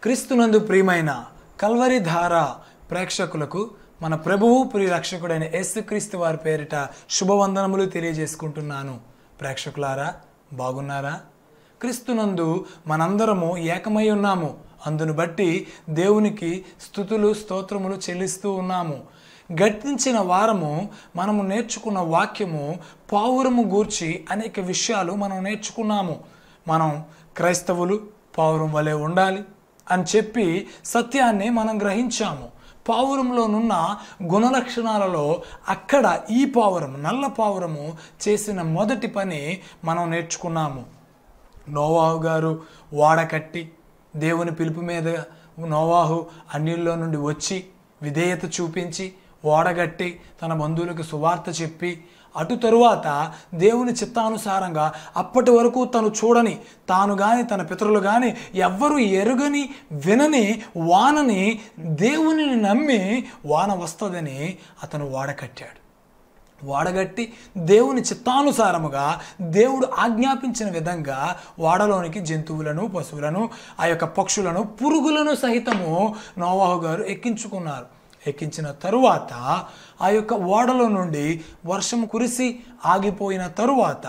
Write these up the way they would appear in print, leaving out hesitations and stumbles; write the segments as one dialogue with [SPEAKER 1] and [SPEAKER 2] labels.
[SPEAKER 1] క్రీస్తునందు ప్రియమైన కల్వరి ధార ప్రేక్షకులకు మన ప్రభువు ప్రియరక్షకుడైన యేసుక్రీస్తు వారి పేరిట శుభవందనములు తెలియజేసుకుంటున్నాను. ప్రేక్షకులారా, బాగున్నారా? క్రీస్తునందు మనందరము ఏకమై ఉన్నాము. అందును బట్టి దేవునికి స్తుతులు స్తోత్రములు చెల్లిస్తూ ఉన్నాము. గతించిన వారము మనము నేర్చుకున్న వాక్యము పావురము గూర్చి అనేక విషయాలు మనం నేర్చుకున్నాము. మనం క్రైస్తవులు పావురం వలె ఉండాలి అని చెప్పి సత్యాన్ని మనం గ్రహించాము. పావురంలోనున్న గుణలక్షణాలలో అక్కడ ఈ పావురం, నల్ల పావురము చేసిన మొదటి పని మనం నేర్చుకున్నాము. నోవాహు గారు ఓడ కట్టి దేవుని పిలుపు మీద నోవాహు అన్యుల్లో నుండి వచ్చి విధేయత చూపించి ఓడగట్టి తన బంధువులకు సువార్త చెప్పి అటు తరువాత దేవుని చిత్తానుసారంగా అప్పటి వరకు తను చూడని, తాను కానీ తన పితరులు కానీ ఎవ్వరూ ఎరుగని వినని వానని దేవుని నమ్మి వాన వస్తుందని అతను ఓడకట్టాడు. వాడగట్టి దేవుని చిత్తానుసారముగా దేవుడు ఆజ్ఞాపించిన విధంగా వాడలోనికి జంతువులను, పశువులను, ఆ యొక్క పక్షులను, పురుగులను సహితము నోవాహు గారు ఎక్కించుకున్నారు. ఎక్కించిన తరువాత ఆ యొక్క ఓడలో నుండి వర్షం కురిసి ఆగిపోయిన తరువాత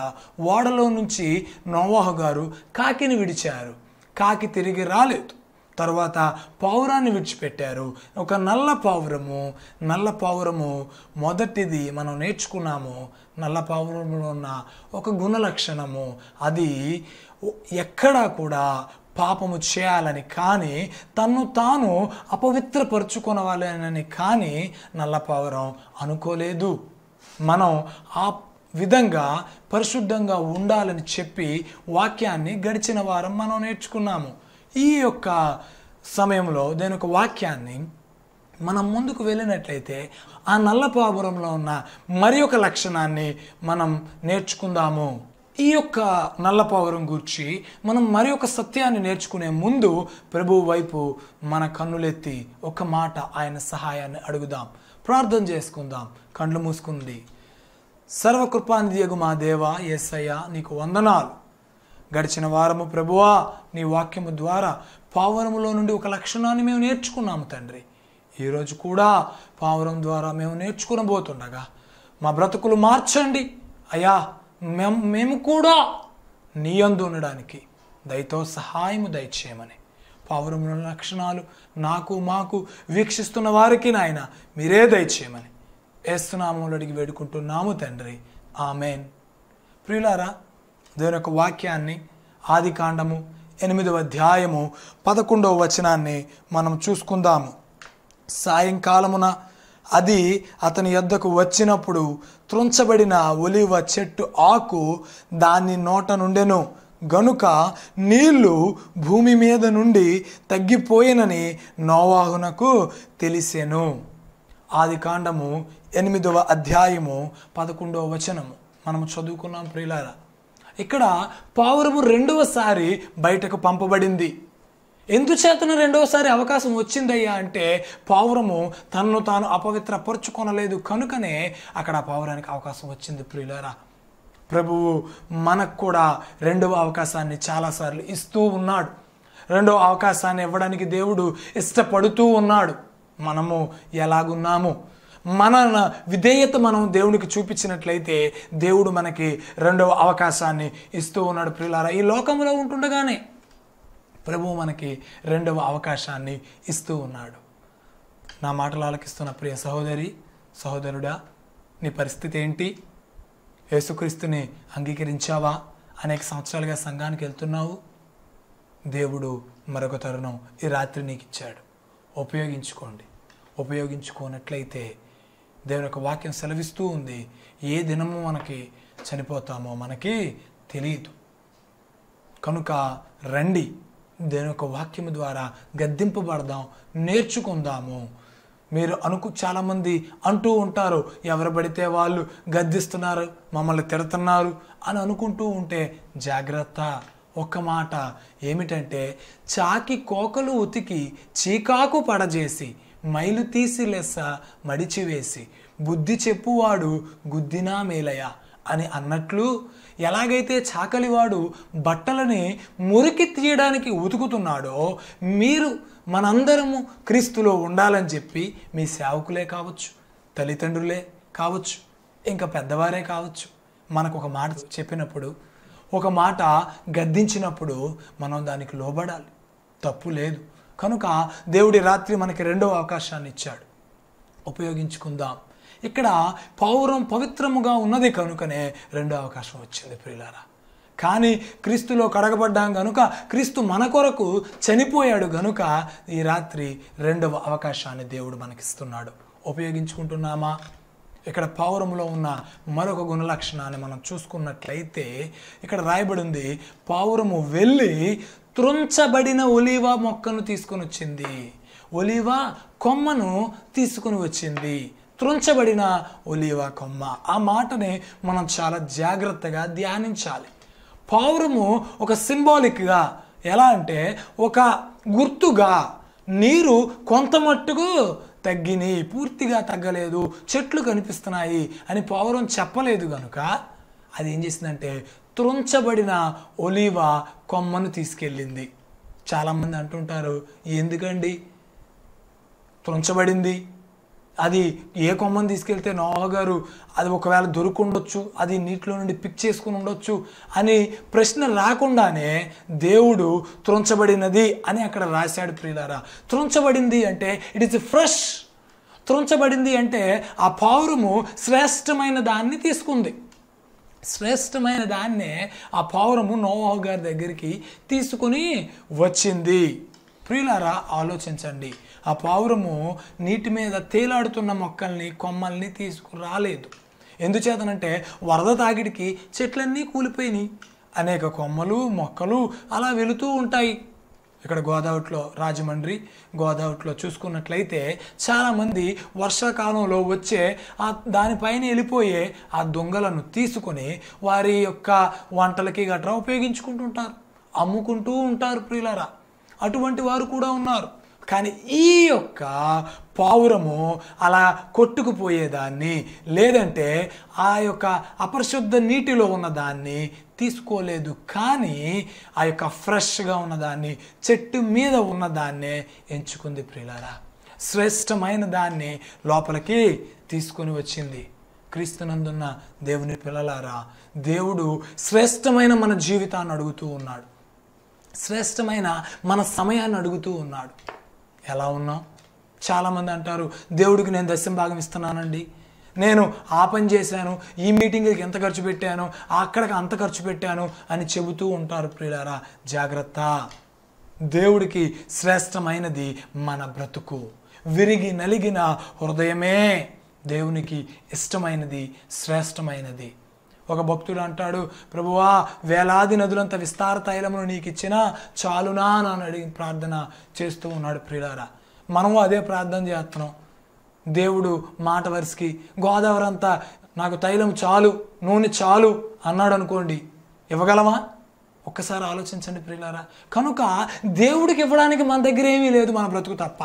[SPEAKER 1] ఓడలో నుంచి నోవాహు గారు కాకిని విడిచారు. కాకి తిరిగి రాలేదు. తర్వాత పావురాన్ని విడిచిపెట్టారు. ఒక నల్ల పావురము మొదటిది మనం నేర్చుకున్నాము. నల్ల పావురంలో ఉన్న ఒక గుణలక్షణము, అది ఎక్కడా కూడా పాపము చేయాలని కానీ తన్ను తాను అపవిత్రపరుచుకొనవాలని కానీ నల్ల పావురం అనుకోలేదు. మనం ఆ విధంగా పరిశుద్ధంగా ఉండాలని చెప్పి వాక్యాన్ని గడిచిన వారం మనం నేర్చుకున్నాము. ఈ యొక్క సమయంలో దేని యొక్క వాక్యాన్ని మనం ముందుకు వెళ్ళినట్లయితే ఆ నల్ల పావురంలో ఉన్న మరి ఒక లక్షణాన్ని మనం నేర్చుకుందాము. ఈ యొక్క నల్ల పావురం గురించి మనం మరి ఒక సత్యాన్ని నేర్చుకునే ముందు ప్రభువు వైపు మన కన్నులెత్తి ఒక మాట ఆయన సహాయాన్ని అడుగుదాం. ప్రార్థన చేసుకుందాం. కళ్ళు మూసుకుంది. సర్వకృపానిధియగు మా దేవా యేసయ్య, నీకు వందనాలు. గడిచిన వారము ప్రభువా నీ వాక్యము ద్వారా పావురములో నుండి ఒక లక్షణాన్ని మేము నేర్చుకున్నాము తండ్రి. ఈరోజు కూడా పావురం ద్వారా మేము నేర్చుకునబోతుండగా మా బ్రతుకులు మార్చండి అయ్యా. మేము కూడా నీ యందు ఉండడానికి దయతో సహాయము దయచేయమని, పావురముల లక్షణాలు మాకు వీక్షిస్తున్న వారికి నాయన మీరే దయచేయమని యేసునామములో అడిగి వేడుకుంటున్నాము తండ్రి. ఆమెన్. ప్రియులారా, దేవుని యొక్క వాక్యాన్ని ఆదికాండము 8వ అధ్యాయము 11వ వచనాన్ని మనం చూసుకుందాము. సాయంకాలమున అది అతని యొద్దకు వచ్చినప్పుడు త్రుంచబడిన ఒలివ చెట్టు ఆకు దాని నోట నుండెను గనుక నీళ్లు భూమి మీద నుండి తగ్గిపోయినని నోవాహునకు తెలిసెను. ఆదికాండము 8వ అధ్యాయము 11వ వచనము మనము చదువుకున్నాం. ప్రియులారా, ఇక్కడ పావురము రెండవసారి బయటకు పంపబడింది. ఎందుచేతన రెండవసారి అవకాశం వచ్చిందయ్యా అంటే పావురము తనను తాను అపవిత్రపరుచుకొనలేదు కనుకనే అక్కడ పావురానికి అవకాశం వచ్చింది. ప్రియులారా, ప్రభువు మనకు కూడా రెండవ అవకాశాన్ని చాలాసార్లు ఇస్తూ ఉన్నాడు. రెండవ అవకాశాన్ని ఇవ్వడానికి దేవుడు ఇష్టపడుతూ ఉన్నాడు. మనము ఎలాగున్నాము, మన విధేయత మనం దేవునికి చూపించినట్లయితే దేవుడు మనకి రెండవ అవకాశాన్ని ఇస్తూ ఉన్నాడు. ప్రియులారా, ఈ లోకంలో ఉంటుండగానే ప్రభువు మనకి రెండవ అవకాశాన్ని ఇస్తూ ఉన్నాడు. నా మాటలు ఆలకిస్తున్న ప్రియ సహోదరి సహోదరుడా, నీ పరిస్థితి ఏంటి? యేసుక్రీస్తుని అంగీకరించావా? అనేక సంవత్సరాలుగా సంఘానికి వెళ్తున్నావు. దేవుడు మరొక తరుణం ఈ రాత్రి నీకు ఇచ్చాడు. ఉపయోగించుకోండి. ఉపయోగించుకోనట్లయితే దేవుని యొక్క వాక్యం సెలవిస్తూ ఉంది, ఏ దినము మనకి చనిపోతామో మనకి తెలియదు. కనుక రండి, దేవుని యొక్క వాక్యము ద్వారా గద్దింపబడదాం, నేర్చుకుందాము. మీరు చాలామంది అంటూ ఉంటారు, ఎవరు పడితే వాళ్ళు గద్దిస్తున్నారు, మమ్మల్ని తిడుతున్నారు అని అనుకుంటూ ఉంటే జాగ్రత్త. ఒక్క మాట ఏమిటంటే, చాకి కోకలు ఉతికి చీకాకు పడజేసి మైలు తీసి లెస్స మడిచివేసి బుద్ధి చెప్పువాడు గుద్దినా మేలయ అని అన్నట్లు ఎలాగైతే చాకలివాడు బట్టలని మురికి తీయడానికి ఉతుకుతున్నాడో, మీరు మనందరము క్రీస్తులో ఉండాలని చెప్పి మీ సేవకులే కావచ్చు, తల్లిదండ్రులే కావచ్చు, ఇంకా పెద్దవారే కావచ్చు, మనకు ఒక మాట చెప్పినప్పుడు, ఒక మాట గద్దించినప్పుడు మనం దానికి లోబడాలి. తప్పు లేదు. కనుక దేవుడి రాత్రి మనకి రెండవ అవకాశాన్ని ఇచ్చాడు, ఉపయోగించుకుందాం. ఇక్కడ పౌరం పవిత్రముగా ఉన్నది కనుకనే రెండో అవకాశం వచ్చింది ప్రియులారా. కానీ క్రీస్తులో కడగబడ్డాం గనుక, క్రీస్తు మన కొరకు చనిపోయాడు గనుక ఈ రాత్రి రెండవ అవకాశాన్ని దేవుడు మనకిస్తున్నాడు. ఉపయోగించుకుంటున్నామా? ఇక్కడ పౌరములో ఉన్న మరొక గుణలక్షణాన్ని మనం చూసుకున్నట్లయితే ఇక్కడ రాయబడి ఉంది, పౌరము వెళ్ళి త్రుంచబడిన ఒలీవ మొక్కను తీసుకొని వచ్చింది. ఒలీవ కొమ్మను తీసుకుని వచ్చింది. త్రుంచబడిన ఒలీవ కొమ్మ. ఆ మాటని మనం చాలా జాగ్రత్తగా ధ్యానించాలి. పౌరము ఒక సింబాలిక్గా, ఎలా అంటే ఒక గుర్తుగా, నీరు కొంత మట్టుకు తగ్గిని, పూర్తిగా తగ్గలేదు, చెట్లు కనిపిస్తున్నాయి అని పౌరం చెప్పలేదు కనుక అది ఏం చేసిందంటే త్రుంచబడిన ఒలీవ కొమ్మను తీసుకెళ్ళింది. చాలామంది అంటుంటారు, ఎందుకండి త్రుంచబడింది, అది ఏ కొమ్మను తీసుకెళ్తే నోవహు గారు అది ఒకవేళ దొరుకుండొచ్చు, అది నీటిలో నుండి పిక్ చేసుకుని ఉండొచ్చు అని ప్రశ్న రాకుండానే దేవుడు త్రుంచబడినది అని అక్కడ రాశాడు ప్రియులారా. త్రుంచబడింది అంటే ఇట్ ఈస్ ఫ్రెష్. త్రుంచబడింది అంటే ఆ పౌరము శ్రేష్టమైన దాన్ని తీసుకుంది. శ్రేష్టమైన దాన్నే ఆ పౌరము నోవహు గారి దగ్గరికి తీసుకుని వచ్చింది. ప్రియులారా, ఆలోచించండి. ఆ పౌరము నీటి మీద తేలాడుతున్న మొక్కల్ని, కొమ్మల్ని తీసుకురాలేదు. ఎందుచేతనంటే వరద తాగిడికి చెట్లన్నీ కూలిపోయినాయి. అనేక కొమ్మలు, మొక్కలు అలా వెళుతూ ఉంటాయి. ఇక్కడ గోదావరిలో, రాజమండ్రి గోదావరిలో చూసుకున్నట్లయితే చాలామంది వర్షాకాలంలో వచ్చే దానిపైన వెళ్ళిపోయే ఆ దొంగలను తీసుకొని వారి యొక్క వంటలకి గట్రా ఉపయోగించుకుంటుంటారు, అమ్ముకుంటూ ఉంటారు ప్రియులారా. అటువంటి వారు కూడా ఉన్నారు. కానీ ఈ యొక్క పావురము అలా కొట్టుకుపోయేదాన్ని, లేదంటే ఆ యొక్క అపరిశుద్ధ నీటిలో ఉన్నదాన్ని తీసుకోలేదు. కానీ ఆ యొక్క ఫ్రెష్గా ఉన్నదాన్ని, చెట్టు మీద ఉన్నదాన్నే ఎంచుకుంది ప్రియులారా. శ్రేష్టమైన దాన్ని లోపలికి తీసుకొని వచ్చింది. క్రీస్తునందున్న దేవుని పిల్లలారా, దేవుడు శ్రేష్టమైన మన జీవితాన్ని అడుగుతూ ఉన్నాడు. శ్రేష్టమైన మన సమయాన్ని అడుగుతూ ఉన్నాడు. ఎలా ఉన్నాం? చాలామంది అంటారు, దేవుడికి నేను దశమ భాగం ఇస్తున్నానండి, నేను ఆ పని చేశాను, ఈ మీటింగ్కి ఎంత ఖర్చు పెట్టాను, అక్కడికి అంత ఖర్చు పెట్టాను అని చెబుతూ ఉంటారు ప్రియులారా. జాగ్రత్త. దేవుడికి శ్రేష్టమైనది మన బ్రతుకు. విరిగి నలిగిన హృదయమే దేవునికి ఇష్టమైనది, శ్రేష్టమైనది. ఒక భక్తుడు అంటాడు, ప్రభువా వేలాది నదులంత విస్తార తైలమును నీకు ఇచ్చినా చాలునా అని అడిగి ప్రార్థన చేస్తూ ఉన్నాడు ప్రియులారా. మనము అదే ప్రార్థన చేస్తున్నాం. దేవుడు మాట వరుసకి గోదావరి అంతా నాకు తైలం చాలు, నూనె చాలు అన్నాడు అనుకోండి, ఇవ్వగలమా? ఒక్కసారి ఆలోచించండి ప్రియులారా. కనుక దేవుడికి ఇవ్వడానికి మన దగ్గర ఏమీ లేదు, మన బ్రతుకు తప్ప.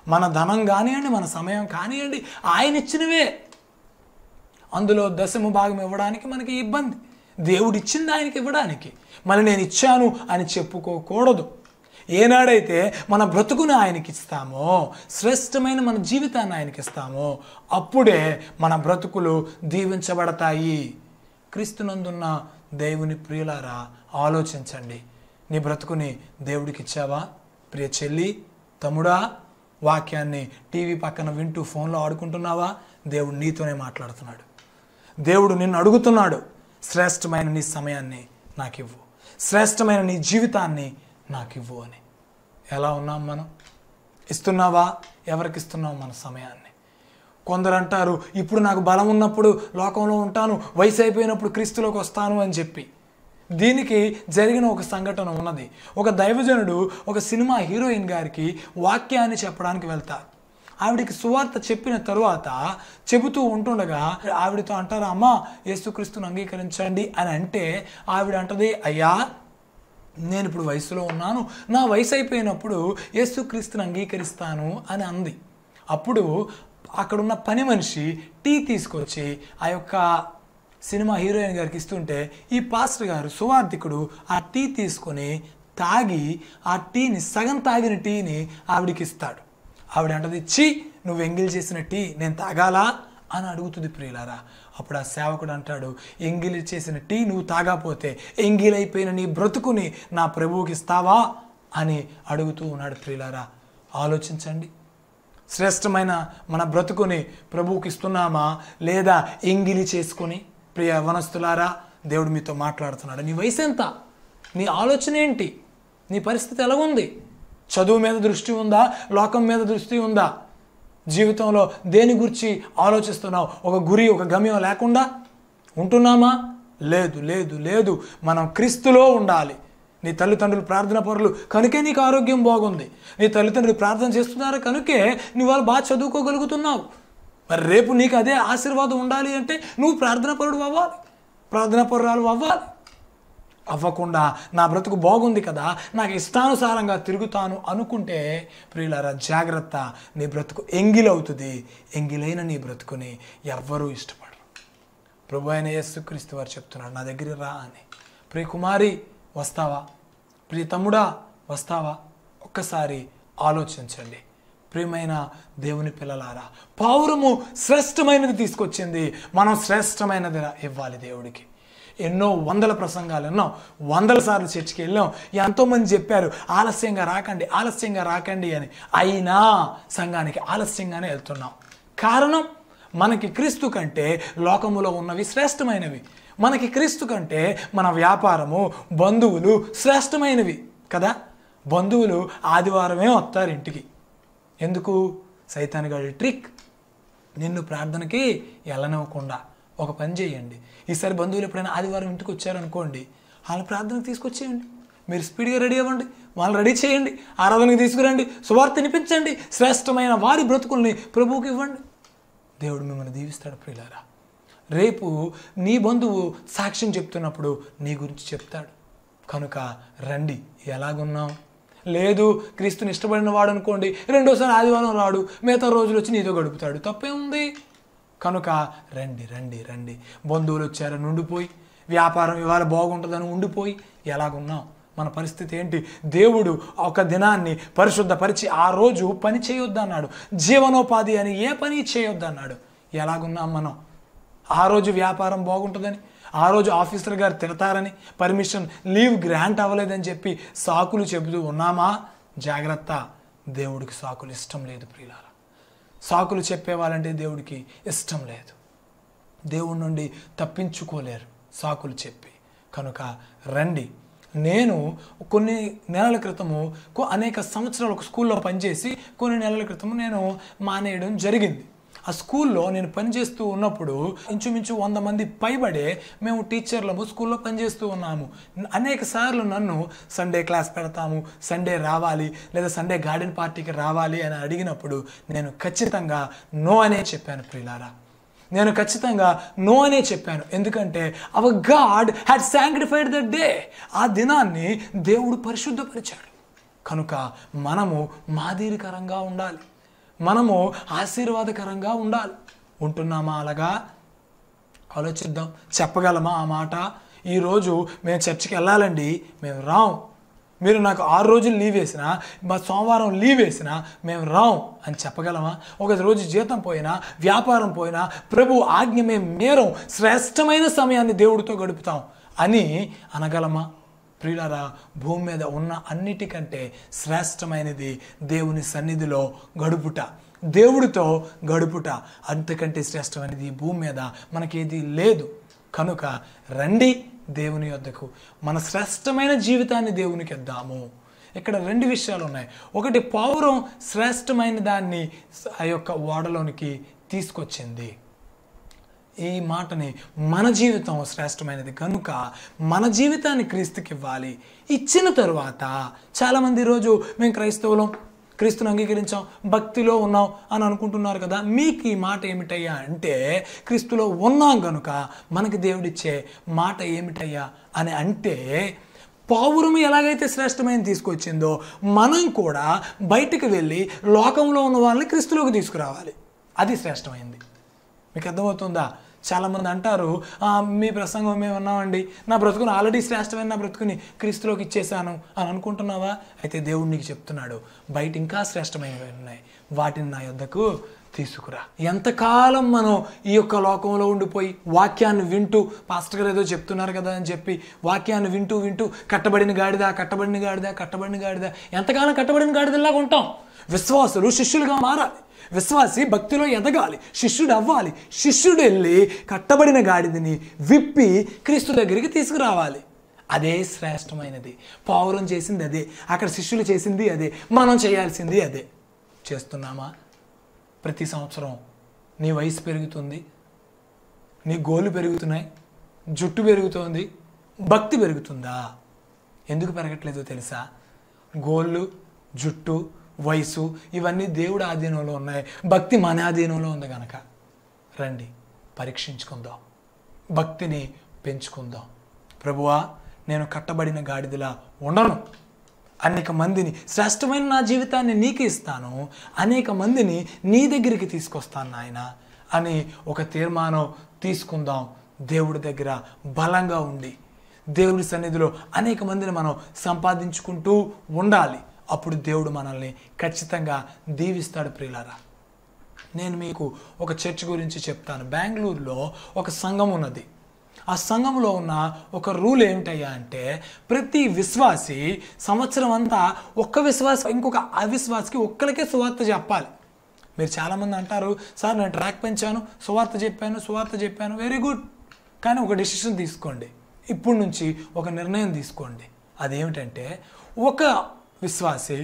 [SPEAKER 1] మన ధనం కానివ్వండి, మన సమయం కానివ్వండి, ఆయన ఇచ్చినవే. అందులో దశమ భాగం ఇవ్వడానికి మనకి ఇబ్బంది. దేవుడు ఇచ్చింది ఆయనకి ఇవ్వడానికి, మళ్ళీ నేను ఇచ్చాను అని చెప్పుకోకూడదు. ఏనాడైతే మన బ్రతుకుని ఆయనకి ఇస్తామో, శ్రేష్టమైన మన జీవితాన్ని ఆయనకి ఇస్తామో, అప్పుడే మన బ్రతుకులు దీవించబడతాయి. క్రీస్తునందున్న దేవుని ప్రియులారా, ఆలోచించండి. నీ బ్రతుకుని దేవుడికి ఇచ్చావా? ప్రియ చెల్లి, తమ్ముడా, వాక్యాన్ని టీవీ పక్కన వింటూ ఫోన్లో ఆడుకుంటున్నావా? దేవుడు నీతోనే మాట్లాడుతున్నాడు. దేవుడు నిన్ను అడుగుతున్నాడు, శ్రేష్టమైన నీ సమయాన్ని నాకు ఇవ్వు, శ్రేష్టమైన నీ జీవితాన్ని నాకు ఇవ్వు అని. ఎలా ఉన్నాం మనం? ఇస్తున్నావా? ఎవరికి ఇస్తున్నావు మన సమయాన్ని? కొందరు అంటారు, ఇప్పుడు నాకు బలం ఉన్నప్పుడు లోకంలో ఉంటాను, వయసు అయిపోయినప్పుడు క్రీస్తులోకి వస్తాను అని చెప్పి. దీనికి జరిగిన ఒక సంఘటన ఉన్నది. ఒక దైవజనుడు ఒక సినిమా హీరోయిన్ గారికి వాక్యాన్ని చెప్పడానికి వెళ్తారు. ఆవిడికి సువార్త చెప్పిన తరువాత చెబుతూ ఉంటుండగా ఆవిడతో అంటారు, అమ్మా యేసుక్రీస్తుని అంగీకరించండి అని అంటే, ఆవిడ అంటది, అయ్యా నేను ఇప్పుడు వయసులో ఉన్నాను, నా వయసు అయిపోయినప్పుడు యేసుక్రీస్తుని అంగీకరిస్తాను అని అంది. అప్పుడు అక్కడున్న పని మనిషి టీ తీసుకొచ్చి ఆ యొక్క సినిమా హీరోయిన్ గారికి ఇస్తుంటే ఈ పాస్టర్ గారు సువార్థికుడు ఆ టీ తీసుకొని తాగి ఆ టీని సగం తాగిన టీని ఆవిడికి ఇస్తాడు. ఆవిడ అంటది, ఛీ నువ్వు ఎంగిల్ చేసిన టీ నేను తాగాలా అని అడుగుతుంది ప్రియులారా. అప్పుడు ఆ సేవకుడు అంటాడు, ఎంగిలి చేసిన టీ నువ్వు తాగకపోతే ఎంగిలైపోయిన నీ బ్రతుకుని నా ప్రభువుకి ఇస్తావా అని అడుగుతూ ఉన్నాడు ప్రియులారా. ఆలోచించండి, శ్రేష్టమైన మన బ్రతుకుని ప్రభువుకి ఇస్తున్నామా లేదా ఎంగిలి చేసుకొని? ప్రియ యవ్వనస్తులారా, దేవుడు మీతో మాట్లాడుతున్నాడు. నీ వయసు ఎంత? నీ ఆలోచన ఏంటి? నీ పరిస్థితి ఎలాగుంది? చదువు మీద దృష్టి ఉందా? లోకం మీద దృష్టి ఉందా? జీవితంలో దేని గురించి ఆలోచిస్తున్నావు? ఒక గురి, ఒక గమ్యం లేకుండా ఉంటున్నామా? లేదు లేదు లేదు. మనం క్రీస్తులో ఉండాలి. నీ తల్లిదండ్రులు ప్రార్థన పరులు కనుకే నీకు ఆరోగ్యం బాగుంది. నీ తల్లిదండ్రులు ప్రార్థన చేస్తున్నారు కనుకే నువ్వు వాళ్ళు బాగా చదువుకోగలుగుతున్నావు. మరి రేపు నీకు అదే ఆశీర్వాదం ఉండాలి అంటే నువ్వు ప్రార్థన పరుడు అవ్వాలి, ప్రార్థన పరురాలు అవ్వాలి. అవ్వకుండా నా బ్రతుకు బాగుంది కదా, నాకు ఇష్టానుసారంగా తిరుగుతాను అనుకుంటే ప్రియులారా జాగ్రత్త, నీ బ్రతుకు ఎంగిలవుతుంది. ఎంగిలైన నీ బ్రతుకుని ఎవ్వరూ ఇష్టపడరు. ప్రభు అయిన యేసుక్రీస్తు వారు చెప్తున్నాడు, నా దగ్గర రా అని. ప్రియ కుమారి వస్తావా? ప్రియ తమ్ముడా వస్తావా? ఒక్కసారి ఆలోచించండి. ప్రియమైన దేవుని పిల్లలారా, పౌరము శ్రేష్టమైనది తీసుకొచ్చింది. మనం శ్రేష్టమైనది ఇవ్వాలి దేవుడికి. ఎన్నో వందల ప్రసంగాలు విన్నాం, వందల సార్లు చర్చికి వెళ్ళాం. ఎంతోమంది చెప్పారు ఆలస్యంగా రాకండి, ఆలస్యంగా రాకండి అని. అయినా సంఘానికి ఆలస్యంగానే వెళ్తున్నాం. కారణం, మనకి క్రీస్తు కంటే లోకములో ఉన్నవి శ్రేష్టమైనవి. మనకి క్రీస్తు కంటే మన వ్యాపారము, బంధువులు శ్రేష్టమైనవి కదా. బంధువులు ఆదివారమే వస్తారు ఇంటికి. ఎందుకు? సైతాన్ గారి ట్రిక్. నిన్ను ప్రార్థనకి వెళ్ళనివ్వకుండా. ఒక పని చేయండి, ఈసారి బంధువులు ఎప్పుడైనా ఆదివారం ఇంటికి వచ్చారనుకోండి, వాళ్ళ ప్రార్థనకు తీసుకొచ్చేయండి. మీరు స్పీడ్గా రెడీ అవ్వండి, వాళ్ళు రెడీ చేయండి, ఆరాధనకి తీసుకురండి, సువార్త వినిపించండి, శ్రేష్టమైన వారి బ్రతుకుల్ని ప్రభువుకి ఇవ్వండి. దేవుడు మిమ్మల్ని దీవిస్తాడు ప్రియులారా. రేపు నీ బంధువు సాక్ష్యం చెప్తున్నప్పుడు నీ గురించి చెప్తాడు. కనుక రండి. ఎలాగున్నాం? లేదు, క్రీస్తుని ఇష్టపడిన వాడు అనుకోండి, రెండోసారి ఆదివారం రాడు, మిగతా రోజులు వచ్చి నీతో గడుపుతాడు. తప్పే ఉంది. కనుక రండి రండి రండి. బంధువులు వచ్చారని ఉండిపోయి, వ్యాపారం ఇవాళ బాగుంటుందని ఉండిపోయి ఎలాగున్నాం? మన పరిస్థితి ఏంటి? దేవుడు ఒక దినాన్ని పరిశుద్ధపరిచి ఆ రోజు పని చేయొద్దన్నాడు. జీవనోపాధి అని ఏ పని చేయొద్దన్నాడు. ఎలాగున్నాం మనం? ఆ రోజు వ్యాపారం బాగుంటుందని, ఆ రోజు ఆఫీసర్ గారు తిడతారని, పర్మిషన్ లీవ్ గ్రాంట్ అవ్వలేదని చెప్పి సాకులు చెబుతూ ఉన్నామా? జాగ్రత్త. దేవుడికి సాకులు ఇష్టం లేదు ప్రియులారా. సాకులు చెప్పేవాళ్ళంటే దేవుడికి ఇష్టం లేదు. దేవుడి నుండి తప్పించుకోలేరు సాకులు చెప్పి. కనుక రండి. నేను కొన్ని నెలల క్రితము, అనేక సంవత్సరాలు ఒక స్కూల్లో పనిచేసి కొన్ని నెలల క్రితము నేను మానేయడం జరిగింది. ఆ స్కూల్లో నేను పనిచేస్తూ ఉన్నప్పుడు ఇంచుమించు 100 మంది పైబడే మేము టీచర్లము స్కూల్లో పనిచేస్తూ ఉన్నాము. అనేక సార్లు నన్ను సండే క్లాస్ పెడతాము, సండే రావాలి, లేదా సండే గార్డెన్ పార్టీకి రావాలి అని అడిగినప్పుడు నేను ఖచ్చితంగా నో అనే చెప్పాను ప్రియులారా. నేను ఖచ్చితంగా నో అనే చెప్పాను. ఎందుకంటే hour God had sanctified the day. ఆ దినాన్ని దేవుడు పరిశుద్ధపరిచాడు. కనుక మనము మాదిరికరంగా ఉండాలి, మనము ఆశీర్వాదకరంగా ఉండాలి. ఉంటున్నామా అలాగా? ఆలోచిద్దాం. చెప్పగలమా ఆ మాట? ఈరోజు మేము చర్చికి వెళ్ళాలండి, మేము రాం. మీరు నాకు 6 రోజులు లీవ్ వేసినా, మా సోమవారం లీవ్ వేసినా మేము రాం అని చెప్పగలమా? ఒక రోజు జీతం పోయినా, వ్యాపారం పోయినా, ప్రభు ఆజ్ఞ మేము మేరం, శ్రేష్టమైన సమయాన్ని దేవుడితో గడుపుతాం అని అనగలమా? ప్రియులారా, భూమి మీద ఉన్న అన్నిటికంటే శ్రేష్టమైనది దేవుని సన్నిధిలో గడుపుట, దేవుడితో గడుపుట. అంతకంటే శ్రేష్టమైనది ఈ భూమి మీద మనకేది లేదు. కనుక రండి దేవుని యొద్దకు, మన శ్రేష్టమైన జీవితాన్ని దేవునికి ఇద్దాము. ఇక్కడ 2 విషయాలు ఉన్నాయి. ఒకటి, పౌరం శ్రేష్టమైన దాన్ని ఆ యొక్క ఓడలోనికి తీసుకొచ్చింది. ఈ మాటని మన జీవితం శ్రేష్టమైనది కనుక మన జీవితాన్ని క్రీస్తుకి ఇవ్వాలి. ఇచ్చిన తరువాత చాలామంది ఈరోజు మేము క్రైస్తవులం, క్రీస్తుని అంగీకరించాం, భక్తిలో ఉన్నాం అని అనుకుంటున్నారు కదా. మీకు ఈ మాట ఏమిటయ్యా అంటే, క్రీస్తులో ఉన్నాం కనుక మనకి దేవుడిచ్చే మాట ఏమిటయ్యా అని అంటే, పౌరము ఎలాగైతే శ్రేష్టమైన తీసుకొచ్చిందో మనం కూడా బయటికి వెళ్ళి లోకంలో ఉన్న వాళ్ళని క్రీస్తులోకి తీసుకురావాలి. అది శ్రేష్టమైంది. మీకు అర్థమవుతుందా? చాలామంది అంటారు, మీ ప్రసంగం మేము ఉన్నామండి, నా బ్రతుకుని ఆల్రెడీ శ్రేష్టమైన నా బ్రతుకుని క్రీస్తులోకి ఇచ్చేసాను అని అనుకుంటున్నావా? అయితే దేవుడు నీకు చెప్తున్నాడు, బయట ఇంకా శ్రేష్టమైనవి ఉన్నాయి, వాటిని నా యొద్దకు తీసుకురా. ఎంతకాలం మనం ఈ యొక్క లోకంలో ఉండిపోయి వాక్యాన్ని వింటూ, పాస్టర్ గారు ఏదో చెప్తున్నారు కదా అని చెప్పి వాక్యాన్ని వింటూ వింటూ కట్టబడిన గాడిద కట్టబడిన గాడిద కట్టబడిన గాడిద, ఎంతకాలం కట్టబడిన గాడిదలాగా ఉంటాం? విశ్వాసులు శిష్యులుగా మారాలి, విశ్వాసి భక్తిలో ఎదగాలి, శిష్యుడు అవ్వాలి. శిష్యుడు వెళ్ళి కట్టబడిన గాడిదని విప్పి క్రీస్తు దగ్గరికి తీసుకురావాలి. అదే శ్రేష్టమైనది. పౌరం చేసింది అదే, అక్కడ శిష్యులు చేసింది అదే, మనం చేయాల్సింది అదే. చేస్తున్నామా? ప్రతి సంవత్సరం నీ వయసు పెరుగుతుంది, నీ గోళ్ళు పెరుగుతున్నాయి, జుట్టు పెరుగుతోంది, భక్తి పెరుగుతుందా? ఎందుకు పెరగట్లేదో తెలుసా? గోళ్ళు, జుట్టు, వయసు ఇవన్నీ దేవుడి ఆధీనంలో ఉన్నాయి, భక్తి మన ఆధీనంలో ఉంది కనుక రండి పరీక్షించుకుందాం, భక్తిని పెంచుకుందాం. ప్రభువా, నేను కట్టబడిన గాడిదలా ఉండను, అనేక మందిని, శ్రేష్టమైన నా జీవితాన్ని నీకు ఇస్తాను, అనేక మందిని నీ దగ్గరికి తీసుకొస్తాను నాయన అని ఒక తీర్మానం తీసుకుందాం. దేవుడి దగ్గర బలంగా ఉండి దేవుడి సన్నిధిలో అనేక మందిని మనం సంపాదించుకుంటూ ఉండాలి. అప్పుడు దేవుడు మనల్ని ఖచ్చితంగా దీవిస్తాడు. ప్రియులారా, నేను మీకు ఒక చర్చ్ గురించి చెప్తాను. బెంగళూరులో ఒక సంఘం ఉన్నది. ఆ సంఘంలో ఉన్న ఒక రూల్ ఏమిటయ్యా అంటే, ప్రతి విశ్వాసి సంవత్సరం అంతా ఒక్క విశ్వాసి ఇంకొక అవిశ్వాసికి ఒక్కరికే సువార్త చెప్పాలి. మీరు చాలామంది అంటారు, సార్ నేను ట్రాక్ పెంచాను, సువార్త చెప్పాను, వెరీ గుడ్. కానీ ఒక డెసిషన్ తీసుకోండి, ఇప్పటి నుంచి ఒక నిర్ణయం తీసుకోండి. అదేమిటంటే, ఒక విశ్వాసి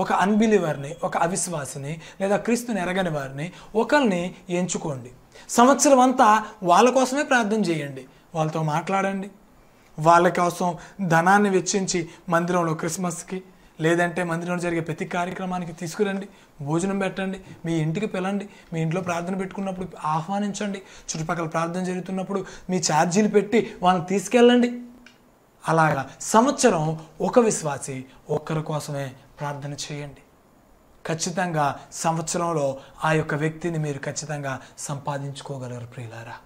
[SPEAKER 1] ఒక అన్బిలీవర్ని, ఒక అవిశ్వాసిని లేదా క్రీస్తుని ఎరగని వారిని ఒకరిని ఎంచుకోండి. సంవత్సరం అంతా వాళ్ళ కోసమే ప్రార్థన చేయండి, వాళ్ళతో మాట్లాడండి, వాళ్ళ కోసం ధనాన్ని వెచ్చించి మందిరంలో క్రిస్మస్కి లేదంటే మందిరంలో జరిగే ప్రతి కార్యక్రమానికి తీసుకురండి, భోజనం పెట్టండి, మీ ఇంటికి పిలండి, మీ ఇంట్లో ప్రార్థన పెట్టుకున్నప్పుడు ఆహ్వానించండి, చుట్టుపక్కల ప్రార్థన జరుగుతున్నప్పుడు మీ ఛార్జీలు పెట్టి వాళ్ళని తీసుకెళ్ళండి. అలాగా సంవత్సరం ఒక విశ్వాసి ఒక్కరి కోసమే ప్రార్థన చేయండి. ఖచ్చితంగా సంవత్సరంలో ఆ యొక్క వ్యక్తిని మీరు ఖచ్చితంగా సంపాదించుకోగలరు. ప్రియులారా,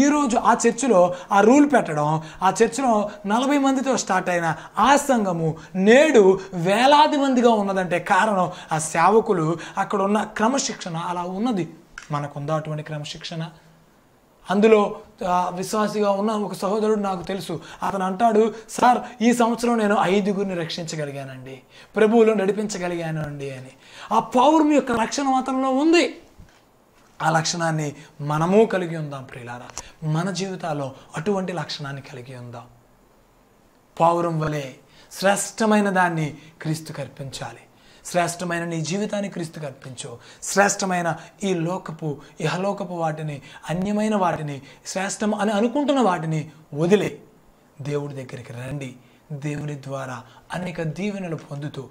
[SPEAKER 1] ఈరోజు ఆ చర్చిలో ఆ రూల్ పెట్టడం, ఆ చర్చిలో 40 మందితో స్టార్ట్ అయిన ఆ సంఘము నేడు వేలాది మందిగా ఉన్నదంటే కారణం ఆ సేవకులు, అక్కడ ఉన్న క్రమశిక్షణ అలా ఉన్నది. మనకుందా అటువంటి క్రమశిక్షణ? అందులో విశ్వాసిగా ఉన్న ఒక సహోదరుడు నాకు తెలుసు. అతను అంటాడు, సార్ ఈ సంవత్సరం నేను 5గురిని రక్షించగలిగానండి, ప్రభువులో నడిపించగలిగాను అండి అని. ఆ పౌరం యొక్క రక్షణ మాత్రంలో ఉంది. ఆ లక్షణాన్ని మనము కలిగి ఉందాం. ప్రియులారా, మన జీవితాల్లో అటువంటి లక్షణాన్ని కలిగి ఉందాం. పౌరం వలె శ్రేష్టమైన దాన్ని క్రీస్తుకు అర్పించాలి. శ్రేష్టమైన నీ జీవితాన్ని క్రీస్తుకు అర్పించు. శ్రేష్టమైన ఈ లోకపు ఇహలోకపు వాటిని, అన్యమైన వాటిని, శ్రేష్టం అని అనుకుంటున్న వాటిని వదిలే దేవుడి దగ్గరికి రండి. దేవుని ద్వారా అనేక దీవెనలు పొందుతూ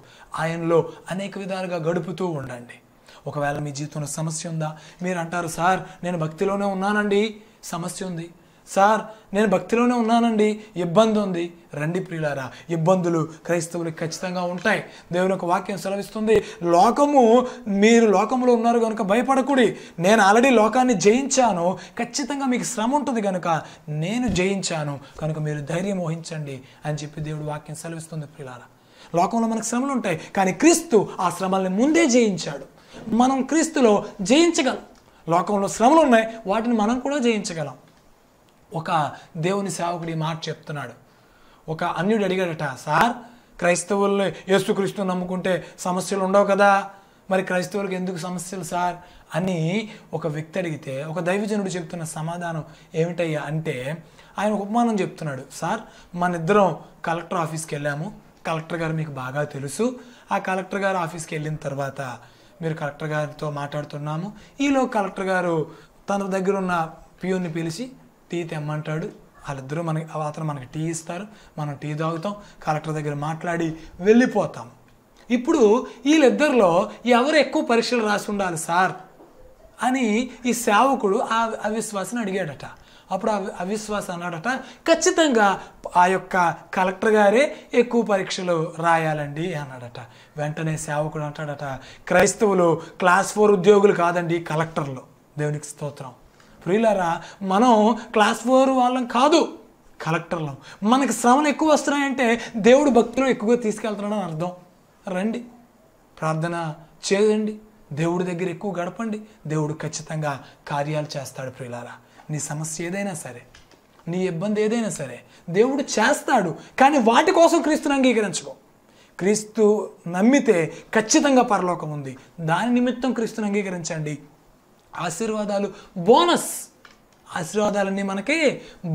[SPEAKER 1] ఆయనలో అనేక విధాలుగా గడుపుతూ ఉండండి. ఒకవేళ మీ జీవితంలో సమస్య ఉందా? మీరు అంటారు, సార్ నేను భక్తిలోనే ఉన్నానండి, సమస్య ఉంది. సార్ నేను భక్తిలోనే ఉన్నానండి, ఇబ్బంది ఉంది. రండి ప్రియులారా, ఇబ్బందులు క్రైస్తవులకు ఖచ్చితంగా ఉంటాయి. దేవుని యొక్క వాక్యం సెలవిస్తుంది, మీరు లోకంలో ఉన్నారు కనుక భయపడకూడి, నేను ఆల్రెడీ లోకాన్ని జయించాను, ఖచ్చితంగా మీకు శ్రమ ఉంటుంది కనుక నేను జయించాను కనుక మీరు ధైర్యం వహించండి అని చెప్పి దేవుడు వాక్యం సెలవిస్తుంది. ప్రియులారా, లోకంలో మనకు శ్రమలు ఉంటాయి, కానీ క్రీస్తు ఆ శ్రమల్ని ముందే జయించాడు. మనం క్రీస్తులో జయించగలం. లోకంలో శ్రమలు ఉన్నాయి, వాటిని మనం కూడా జయించగలం. ఒక దేవుని సేవకుడు ఈ మాట చెప్తున్నాడు. ఒక అన్యుడు అడిగాడట, సార్ క్రైస్తవుల్లో యేసుక్రీస్తుని నమ్ముకుంటే సమస్యలు ఉండవు కదా, మరి క్రైస్తవులకు ఎందుకు సమస్యలు సార్ అని ఒక వ్యక్తి అడిగితే, ఒక దైవజనుడు చెప్తున్న సమాధానం ఏమిటయ్యా అంటే, ఆయన ఉపమానం చెప్తున్నాడు. సార్ మన ఇద్దరం కలెక్టర్ ఆఫీస్కి వెళ్ళాము, కలెక్టర్ గారు మీకు బాగా తెలుసు. ఆ కలెక్టర్ గారు ఆఫీస్కి వెళ్ళిన తర్వాత మీరు కలెక్టర్ గారితో మాట్లాడుతున్నాము. ఈలో కలెక్టర్ గారు తన దగ్గర ఉన్న పియూన్ని పిలిచి టీ తెమ్మంటాడు. వాళ్ళిద్దరూ అతను మనకి టీ ఇస్తారు, మనం టీ తాగుతాం, కలెక్టర్ దగ్గర మాట్లాడి వెళ్ళిపోతాం. ఇప్పుడు వీళ్ళిద్దరిలో ఎవరు ఎక్కువ పరీక్షలు రాసి ఉండాలి సార్ అని ఈ సేవకుడు ఆ అవిశ్వాసిని అడిగాడట. అప్పుడు అవిశ్వాస అన్నాడట, ఖచ్చితంగా ఆ యొక్క కలెక్టర్ గారే ఎక్కువ పరీక్షలు రాయాలండి అన్నాడట. వెంటనే సేవకుడు అంటాడట, క్రైస్తవులు క్లాస్ 4 ఉద్యోగులు కాదండి కలెక్టర్లు. దేవునికి స్తోత్రం. ప్రియులారా, మనం క్లాస్ 4 వాళ్ళం కాదు, కలెక్టర్లం. మనకి శ్రమలు ఎక్కువ వస్తున్నాయంటే దేవుడు భక్తులు ఎక్కువగా తీసుకెళ్తున్నాడని అర్థం. రండి, ప్రార్థన చేయండి, దేవుడి దగ్గర ఎక్కువ గడపండి. దేవుడు ఖచ్చితంగా కార్యాలు చేస్తాడు. ప్రియులారా, నీ సమస్య ఏదైనా సరే, నీ ఇబ్బంది ఏదైనా సరే దేవుడు చేస్తాడు. కానీ వాటి కోసం క్రీస్తుని అంగీకరించుకో. క్రీస్తు నమ్మితే ఖచ్చితంగా పరలోకం ఉంది. దాని నిమిత్తం క్రీస్తుని అంగీకరించండి. ఆశీర్వాదాలు బోనస్, ఆశీర్వాదాలన్నీ మనకి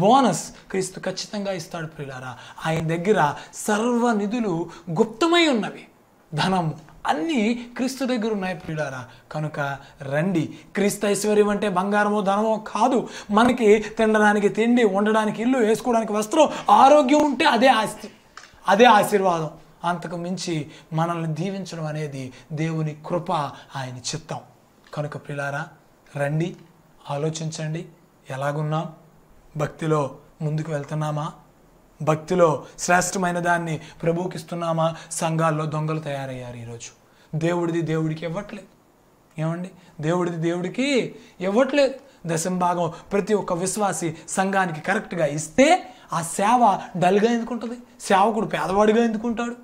[SPEAKER 1] బోనస్. క్రీస్తు ఖచ్చితంగా ఇస్తాడు. ప్రియులారా, ఆయన దగ్గర సర్వ నిధులు గుప్తమై ఉన్నవి. ధనము అన్నీ క్రీస్తు దగ్గర ఉన్నాయి. ప్రియులారా, కనుక రండి. క్రీస్తు ఐశ్వర్యం అంటే బంగారమో ధనమో కాదు. మనకి తినడానికి తిండి, ఉండడానికి ఇల్లు, వేసుకోవడానికి వస్త్రం, ఆరోగ్యం ఉంటే అదే ఆస్తి, అదే ఆశీర్వాదం. అంతకు మించి మనల్ని దీవించడం అనేది దేవుని కృప, ఆయన చిత్తం. కనుక ప్రియులారా, రండి, ఆలోచించండి. ఎలాగున్నాం? భక్తిలో ముందుకు వెళ్తున్నామా? భక్తిలో శ్రేష్టమైన దాన్ని ప్రభువుకి ఇస్తున్నామా? సంఘాల్లో దొంగలు తయారయ్యారు ఈరోజు. దేవుడిది దేవుడికి ఇవ్వట్లేదు. ఏమండి, దేవుడిది దేవుడికి ఇవ్వట్లేదు. దశంభాగం ప్రతి ఒక్క విశ్వాసి సంఘానికి కరెక్ట్గా ఇస్తే ఆ సేవ డల్గా ఎందుకుంటుంది? సేవకుడు పేదవాడిగా ఎందుకుంటాడు?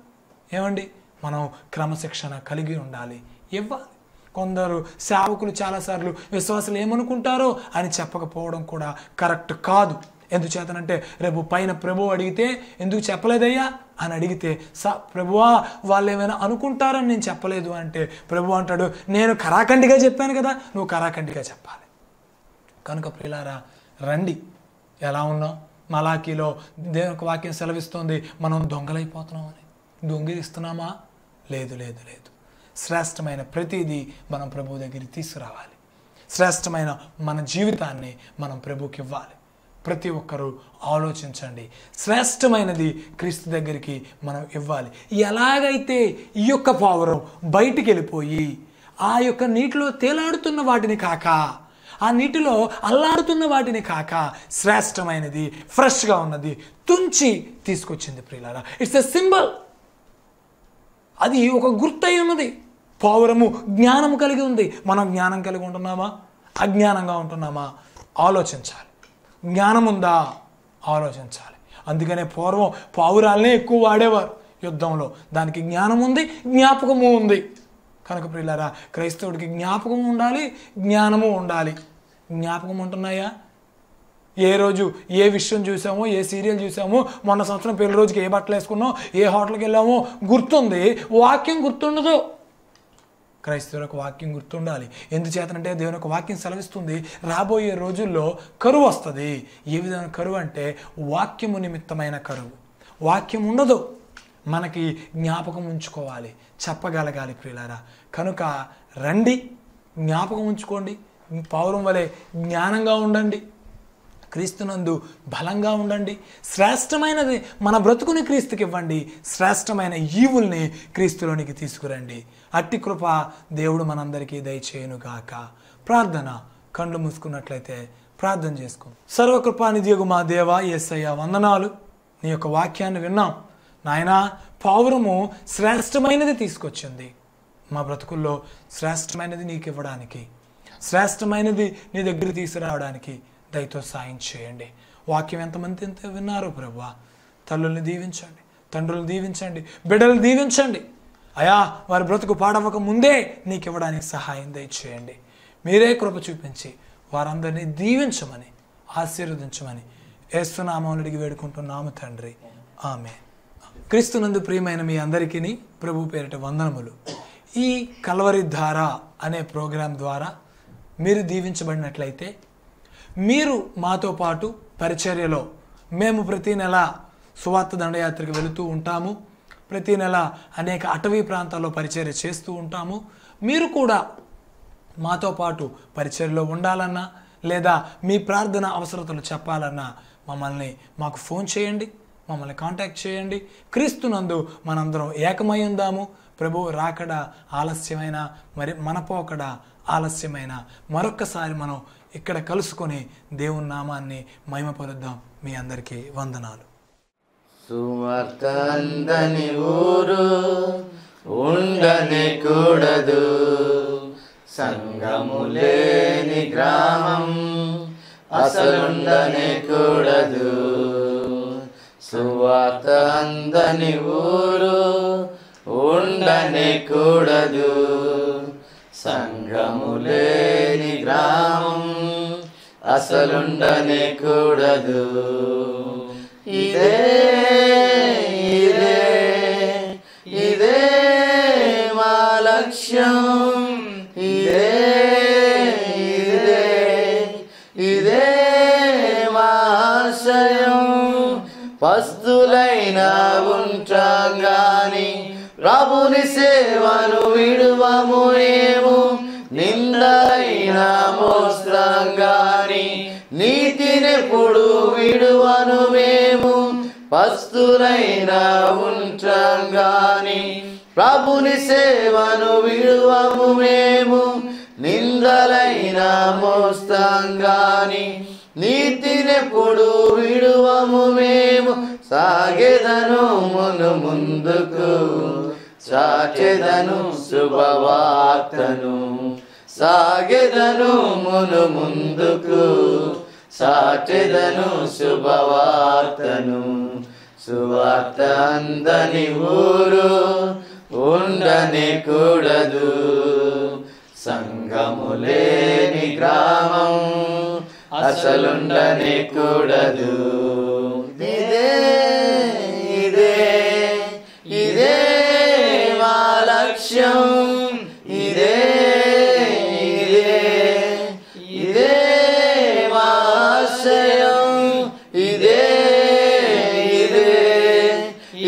[SPEAKER 1] ఏమండి, మనం క్రమశిక్షణ కలిగి ఉండాలి, ఇవ్వాలి. కొందరు సేవకులు చాలాసార్లు విశ్వాసులు ఏమనుకుంటారో అని చెప్పకపోవడం కూడా కరెక్ట్ కాదు. ఎందుచేతనంటే రేపు పైన ప్రభు అడిగితే ఎందుకు చెప్పలేదయ్యా అని అడిగితే, ప్రభువా వాళ్ళు ఏమైనా అనుకుంటారని నేను చెప్పలేదు అంటే ప్రభు అంటాడు, నేను కరాఖండిగా చెప్పాను కదా, నువ్వు కరాఖండిగా చెప్పాలి. కనుక ప్రియులారా, రండి. ఎలా ఉన్నాం? మలాకీలో దేవుని వాక్యం సెలవిస్తుంది, మనం దొంగలైపోతున్నామని. దొంగిలిస్తున్నామా? లేదు లేదు లేదు. శ్రేష్టమైన ప్రతిదీ మనం ప్రభు దగ్గరికి తీసుకురావాలి. శ్రేష్టమైన మన జీవితాన్ని మనం ప్రభుకి ఇవ్వాలి. ప్రతి ఒక్కరూ ఆలోచించండి. శ్రేష్టమైనది క్రీస్తు దగ్గరికి మనం ఇవ్వాలి. ఎలాగైతే ఈ యొక్క పావురం బయటికి వెళ్ళిపోయి ఆ యొక్క నీటిలో తేలాడుతున్న వాటిని కాక, ఆ నీటిలో అల్లాడుతున్న వాటిని కాక, శ్రేష్టమైనది ఫ్రెష్గా ఉన్నది తుంచి తీసుకొచ్చింది. ప్రియులారా, ఇట్స్ ఎ సింబల్. అది ఒక గుర్తయి ఉన్నది. పావురము జ్ఞానం కలిగి ఉంది. మనం జ్ఞానం కలిగి ఉంటున్నామా? అజ్ఞానంగా ఉంటున్నామా? ఆలోచించాలి. జ్ఞానం ఉందా? ఆలోచించాలి. అందుకనే పూర్వం పావురాలనే ఎక్కువ వాడేవారు యుద్ధంలో. దానికి జ్ఞానం ఉంది, జ్ఞాపకము ఉంది. కనుక ప్రియులారా, క్రైస్తవుడికి జ్ఞాపకము ఉండాలి, జ్ఞానము ఉండాలి. జ్ఞాపకం ఉంటున్నాయా? ఏ రోజు ఏ విషయం చూసామో, ఏ సీరియల్ చూసామో, మొన్న సంవత్సరం పెళ్లి రోజుకి ఏ బట్టలు వేసుకున్నామో, ఏ హోటల్కి వెళ్ళామో గుర్తుంది, వాక్యం గుర్తుండదు. క్రైస్తవులకు వాక్యం గుర్తుండాలి. ఎందుచేతనంటే దేవుని యొక్క వాక్యం సెలవిస్తుంది, రాబోయే రోజుల్లో కరువు వస్తుంది. ఏ విధమైన కరువు అంటే వాక్యము నిమిత్తమైన కరువు. వాక్యం ఉండదు. మనకి జ్ఞాపకం ఉంచుకోవాలి, చెప్పగలగాలి. ప్రియులారా, కనుక రండి, జ్ఞాపకం ఉంచుకోండి. పావురం వలె జ్ఞానంగా ఉండండి, క్రీస్తునందు బలంగా ఉండండి. శ్రేష్టమైనది మన బ్రతుకుని క్రీస్తుకి ఇవ్వండి. శ్రేష్టమైన ఈవుల్ని క్రీస్తులోనికి తీసుకురండి. అట్టి కృప దేవుడు మనందరికీ దయచేయునుగాక. ప్రార్థన. కళ్ళు మూసుకున్నట్లయితే ప్రార్థన చేసుకుందాం. సర్వకృపానిధియగు మా దేవా, యేసయ్య వందనాలు. నీ యొక్క వాక్యాన్ని విన్నాం నాయనా. పావురము శ్రేష్టమైనది తీసుకొచ్చింది. మా బ్రతుకుల్లో శ్రేష్టమైనది నీకు ఇవ్వడానికి, శ్రేష్టమైనది నీ దగ్గర తీసుకురావడానికి దయతో సాయం చేయండి. వాక్యం ఎంతమంది ఎంత విన్నారో ప్రభువా, తల్లుల్ని దీవించండి, తండ్రులను దీవించండి, బిడ్డలు దీవించండి. అయా, వారి బ్రతుకు పాడవక ముందే నీకు ఇవ్వడానికి సహాయం దయచేయండి. మీరే కృప చూపించి వారందరినీ దీవించమని, ఆశీర్వదించమని యేసునామములో అడిగి వేడుకుంటున్నాము తండ్రి, ఆమేన్. క్రీస్తునందు ప్రియమైన మీ అందరికీ ప్రభు పేరిట వందనములు. ఈ కల్వరి ధార అనే ప్రోగ్రాం ద్వారా మీరు దీవించబడినట్లయితే, మీరు మాతో పాటు పరిచర్యలో, మేము ప్రతి నెల సువార్త దండయాత్రకు వెళుతూ ఉంటాము. ప్రతి నెల అనేక అటవీ ప్రాంతాల్లో పరిచర్య చేస్తూ ఉంటాము. మీరు కూడా మాతో పాటు పరిచర్యలో ఉండాలన్నా, లేదా మీ ప్రార్థన అవసరతలు చెప్పాలన్నా మాకు ఫోన్ చేయండి, మమ్మల్ని కాంటాక్ట్ చేయండి. క్రీస్తునందు మనందరం ఏకమై ఉందాము. ప్రభు రాకడ ఆలస్యమైన, మరి మన పోకడ ఆలస్యమైన, మరొక్కసారి మనం ఇక్కడ కలుసుకొని దేవుని నామాన్ని మహిమపరుద్దాం. మీ అందరికీ వందనాలు.
[SPEAKER 2] సువార్త అందని ఊరు ఉండనే కూడదు, సంగము లేని గ్రామం అసలుండనే కూడదు. సువార్త అందని ఊరు ఉండనే కూడదు. సంఘము లేని గ్రామం అసలుండనే కూడదు. ఇదే ఇదే ఇదే మా లక్ష్యం. ఇదే ఇదే ఇదే మా ఆశయం. పస్తులైనా ఉంటాం గాని ప్రభుని సేవను విడువము ఏము. నిందైనా మోస్తాం గాని నీతినెప్పుడు విడువను మేము. పస్తులైనా ఉంటాం గాని ప్రభుని సేవను విడువము మేము. నిందలైనా మోస్తాం గాని నీతినెప్పుడు విడువము మేము. సాగెదను ముందుకు చాచెదను శుభవార్తను. సాగెదను ముందుకు చాచెదను శుభవార్తను. సువార్త అందని ఊరు ఉండనే కూడదు. సంఘము లేని గ్రామం అసలుండనే కూడదు. ఇదే ఇదే ఇదే మా లక్ష్యం. ఇదే ఇదే ఇదే మా ఆశయం. ఇదే ఇదే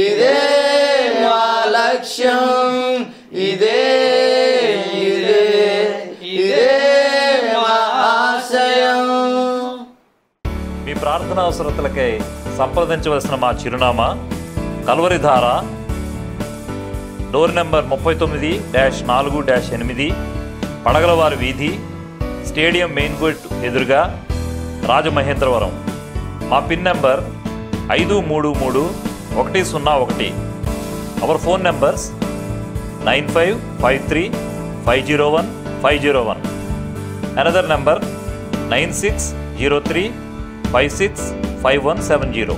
[SPEAKER 2] ఇదే మా లక్ష్యం. ఇదే ఇదే ఇదే మా ఆశయం.
[SPEAKER 3] మీ ప్రార్థన అవసరతలకై సంప్రదించవలసిన మా చిరునామా కల్వరిధార, డోర్ నెంబర్ 39-4-8, పడగలవారి వీధి, స్టేడియం మెయిన్ గేట్ ఎదురుగా, రాజమహేంద్రవరం. మా pin number 533101. Our phone numbers 9553501501. Another number 9603565170.